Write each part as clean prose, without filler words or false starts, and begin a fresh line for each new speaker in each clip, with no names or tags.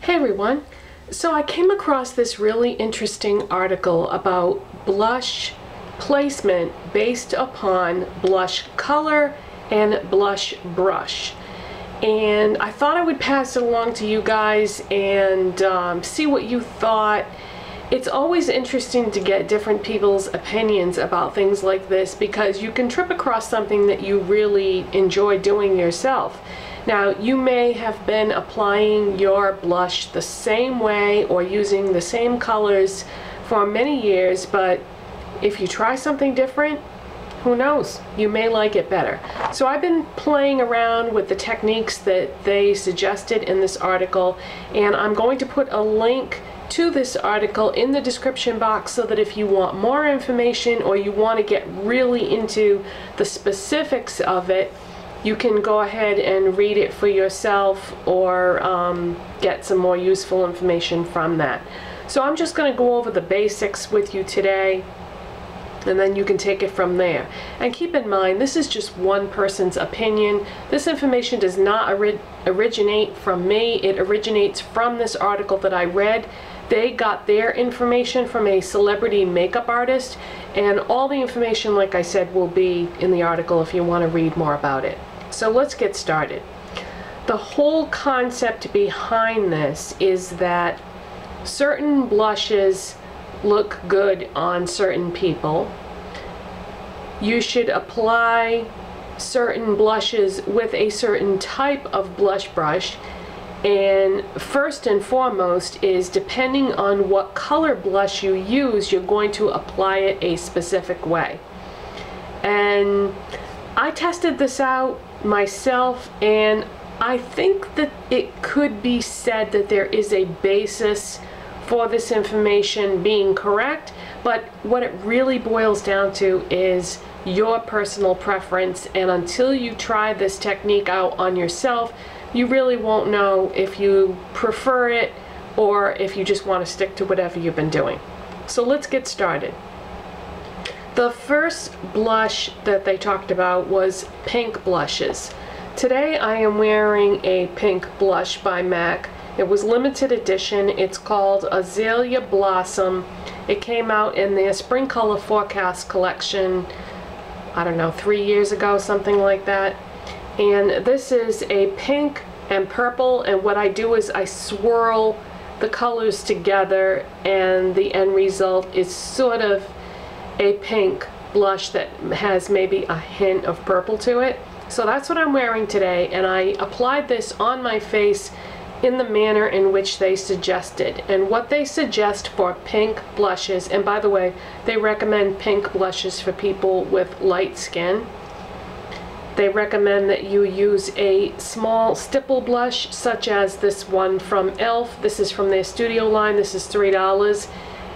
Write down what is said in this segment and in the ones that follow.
Hey everyone! So I came across this really interesting article about blush placement based upon blush color and blush brush. And I thought I would pass it along to you guys and see what you thought. It's always interesting to get different people's opinions about things like this because you can trip across something that you really enjoy doing yourself. Now, you may have been applying your blush the same way or using the same colors for many years, but if you try something different, who knows? You may like it better. So I've been playing around with the techniques that they suggested in this article, and I'm going to put a link to this article in the description box so that if you want more information or you want to get really into the specifics of it, you can go ahead and read it for yourself or get some more useful information from that. So I'm just going to go over the basics with you today, and then you can take it from there. And keep in mind, this is just one person's opinion. This information does not originate from me. It originates from this article that I read. They got their information from a celebrity makeup artist, and all the information, like I said, will be in the article if you want to read more about it. So let's get started. The whole concept behind this is that certain blushes look good on certain people. You should apply certain blushes with a certain type of blush brush, and first and foremost is depending on what color blush you use, you're going to apply it a specific way. And I tested this out myself, and I think that it could be said that there is a basis for this information being correct, but what it really boils down to is your personal preference, and until you try this technique out on yourself, you really won't know if you prefer it or if you just want to stick to whatever you've been doing. So let's get started. The first blush that they talked about was pink blushes. Today I am wearing a pink blush by MAC. It was limited edition. It's called Azalea Blossom. It came out in their Spring Color Forecast collection, I don't know, 3 years ago, something like that. And this is a pink and purple, and what I do is I swirl the colors together, and the end result is sort of a pink blush that has maybe a hint of purple to it. So that's what I'm wearing today, and I applied this on my face in the manner in which they suggested. And what they suggest for pink blushes, and by the way, they recommend pink blushes for people with light skin. They recommend that you use a small stipple blush such as this one from e.l.f. This is from their studio line. This is $3.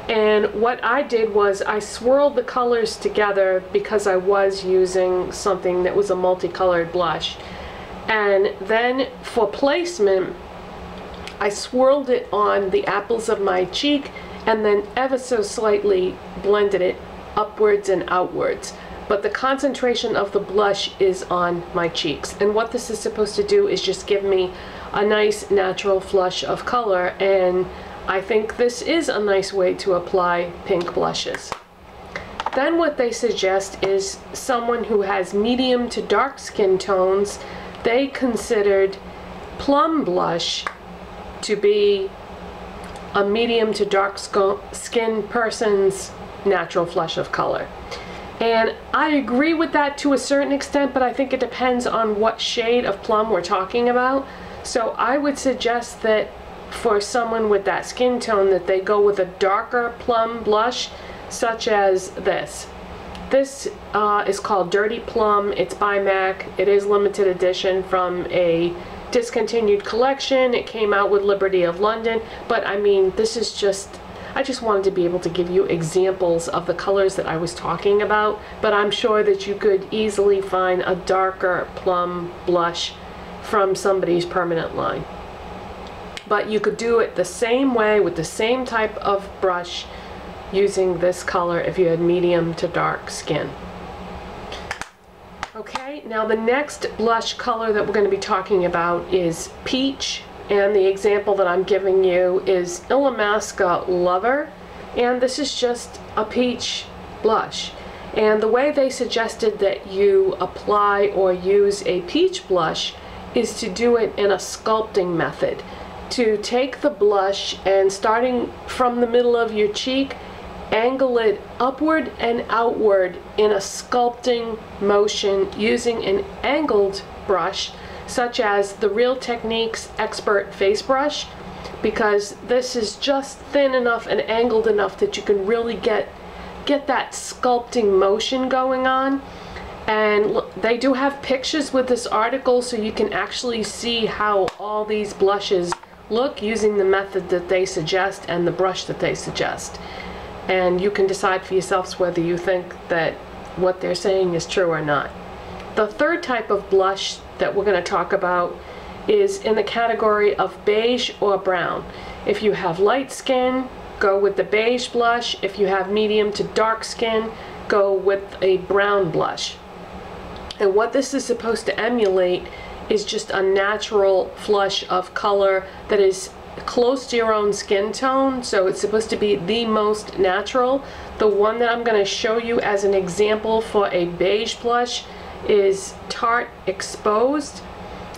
And what I did was I swirled the colors together because I was using something that was a multicolored blush. And then for placement, I swirled it on the apples of my cheek and then ever so slightly blended it upwards and outwards. But the concentration of the blush is on my cheeks. And what this is supposed to do is just give me a nice natural flush of color, and I think this is a nice way to apply pink blushes. Then what they suggest is someone who has medium to dark skin tones. They considered Plum Blush to be a medium to dark skin person's natural flush of color. And I agree with that to a certain extent, but I think it depends on what shade of plum we're talking about. So I would suggest that for someone with that skin tone that they go with a darker plum blush such as this. This is called Dirty Plum. It's by MAC. It is limited edition from a discontinued collection. It came out with Liberty of London, but I mean, this is just, I just wanted to be able to give you examples of the colors that I was talking about, but I'm sure that you could easily find a darker plum blush from somebody's permanent line. But you could do it the same way with the same type of brush using this color if you had medium to dark skin. Okay, now the next blush color that we're going to be talking about is Peach. and the example that I'm giving you is Illamasqua Lover, and this is just a peach blush. And the way they suggested that you apply or use a peach blush is to do it in a sculpting method. To take the blush and starting from the middle of your cheek, angle it upward and outward in a sculpting motion using an angled brush such as the Real Techniques Expert Face Brush, because this is just thin enough and angled enough that you can really get that sculpting motion going on. And they do have pictures with this article so you can actually see how all these blushes look using the method that they suggest and the brush that they suggest. And you can decide for yourselves whether you think that what they're saying is true or not. The third type of blush that we're going to talk about is in the category of beige or brown. If you have light skin, go with the beige blush. If you have medium to dark skin, go with a brown blush. And what this is supposed to emulate is just a natural flush of color that is close to your own skin tone, so it's supposed to be the most natural. The one that I'm going to show you as an example for a beige blush is Tarte Exposed.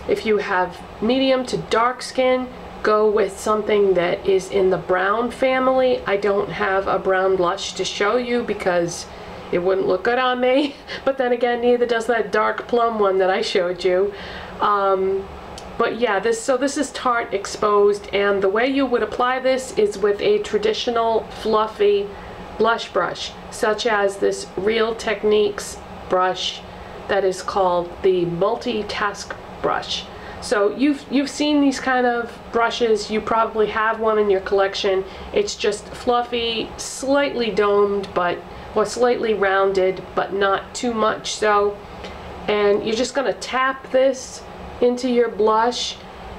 If you have medium to dark skin, go with something that is in the brown family. I don't have a brown blush to show you because it wouldn't look good on me, but then again, neither does that dark plum one that I showed you. But yeah, this is Tarte Exposed, and the way you would apply this is with a traditional fluffy blush brush, such as this Real Techniques brush that is called the multitask brush. So you've seen these kind of brushes, you probably have one in your collection. It's just fluffy, slightly domed, or slightly rounded, but not too much so. And you're just going to tap this into your blush,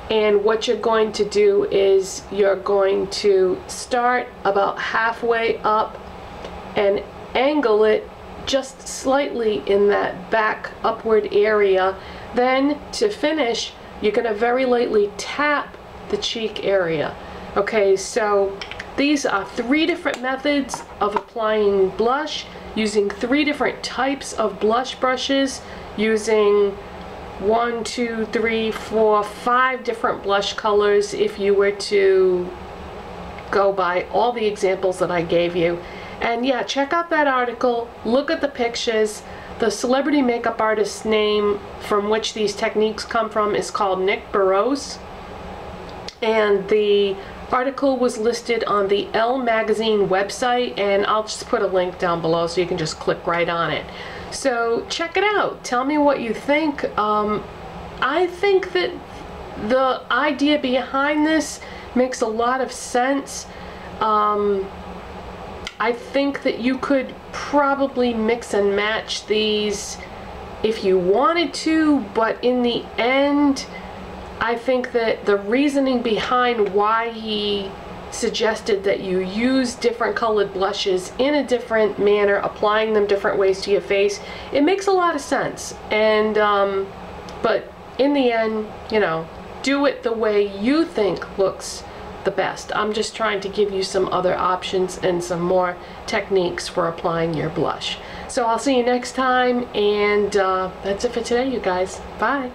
and what you're going to do is you're going to start about halfway up and angle it just slightly in that back upward area. Then to finish, you're going to very lightly tap the cheek area. Okay, so these are 3 different methods of applying blush, using 3 different types of blush brushes, using 1, 2, 3, 4, 5 different blush colors if you were to go by all the examples that I gave you. And yeah, check out that article, look at the pictures. The celebrity makeup artist's name from which these techniques come from is called Nick Burrows, and the article was listed on the Elle magazine website, and I'll just put a link down below so you can just click right on it. So check it out. Tell me what you think. I think that the idea behind this makes a lot of sense. I think that you could probably mix and match these if you wanted to, but in the end, I think that the reasoning behind why he suggested that you use different colored blushes in a different manner, applying them different ways to your face, it makes a lot of sense. And but in the end, you know, do it the way you think looks the best. I'm just trying to give you some other options and some more techniques for applying your blush. So I'll see you next time, and that's it for today, you guys. Bye.